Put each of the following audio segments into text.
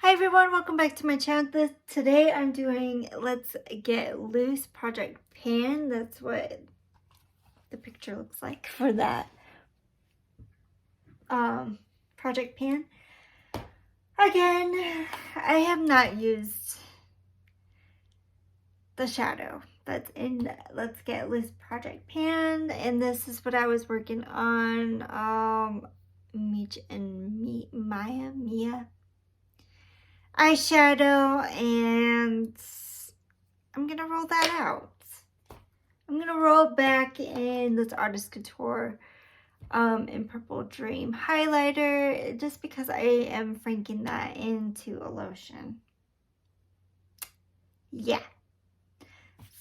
Hi everyone, welcome back to my channel. Today I'm doing Let's Get Loose Project Pan. That's what the picture looks like for that project pan. Again, I have not used the shadow that's in Let's Get Loose Project Pan, and this is what I was working on. Mia eyeshadow, and I'm gonna roll that out. I'm gonna roll back in this Artist Couture in Purple Dream highlighter, just because I am franking that into a lotion. Yeah.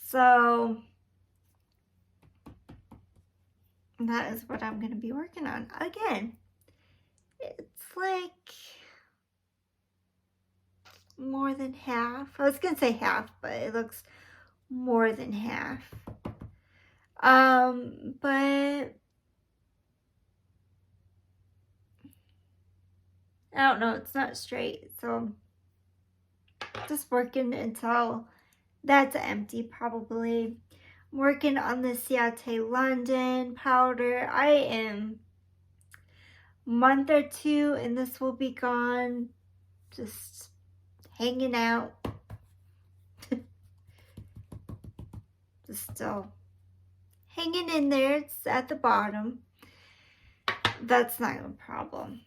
So that is what I'm gonna be working on. Again, it's like more than half. I was gonna say half, but it looks more than half. But I don't know, it's not straight, so just working until that's empty probably. I'm working on the Ciate London powder. I am month or two and this will be gone, just hanging out. Just still hanging in there. It's at the bottom. That's not a problem.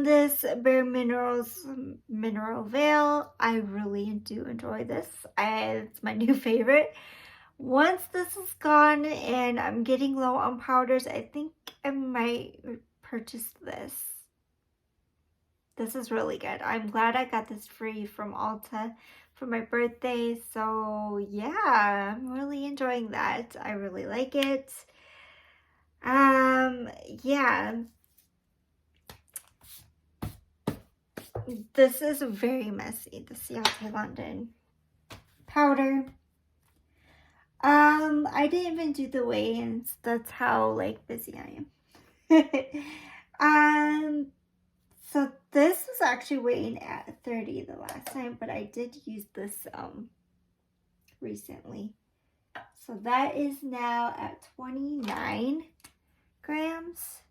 This Bare Minerals Mineral Veil, I really do enjoy this. It's my new favorite. Once this is gone and I'm getting low on powders, I think I might purchase this. This is really good. I'm glad I got this free from Ulta for my birthday. So yeah, I'm really enjoying that. I really like it. Yeah. This is very messy, the Ciate London powder. I didn't even do the weigh-ins. That's how like busy I am. So this was actually weighing at 30 the last time, but I did use this recently. So that is now at 29 grams.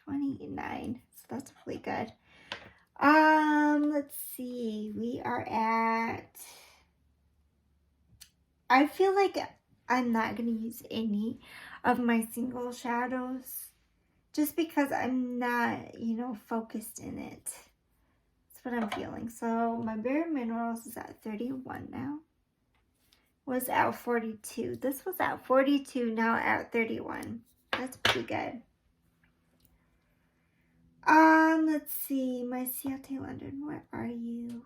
29. So that's really good. Let's see. We are at, I feel like I'm not going to use any of my single shadows just because I'm not, focused in it. That's what I'm feeling. So my Bare Minerals is at 31 now. Was at 42. This was at 42, now at 31. That's pretty good. Let's see, my Ciate London, where are you?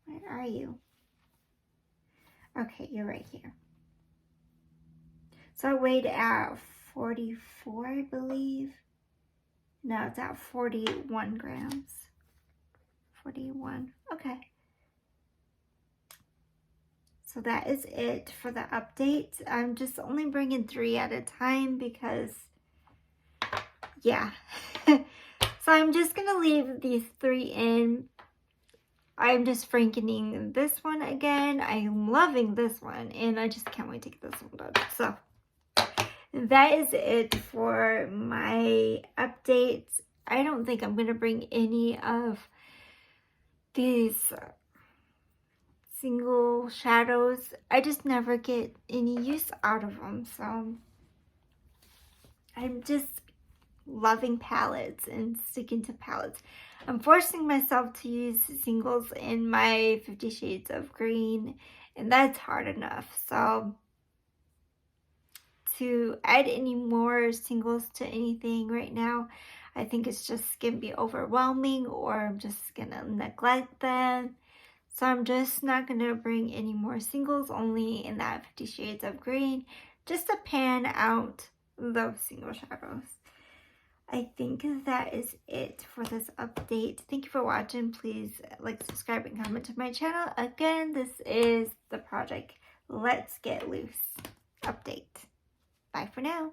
Where are you? Okay, you're right here. So I weighed at 44, I believe. Now it's at 41 grams. 41, okay. So that is it for the update. I'm just only bringing 3 at a time because, yeah. So I'm just going to leave these 3 in. I'm just frankening this one again. I'm loving this one, and I just can't wait to get this one done. So that is it for my updates. I don't think I'm going to bring any of these single shadows. I just never get any use out of them. So I'm just loving palettes and sticking to palettes. I'm forcing myself to use singles in my 50 Shades of Green, and that's hard enough. So to add any more singles to anything right now, I think it's just gonna be overwhelming, or I'm just gonna neglect them. So I'm just not gonna bring any more singles, only in that 50 Shades of Green, just to pan out those single shadows. I think that is it for this update. Thank you for watching. Please like, subscribe, and comment to my channel. Again, this is the project Let's Get Loose update. Bye for now.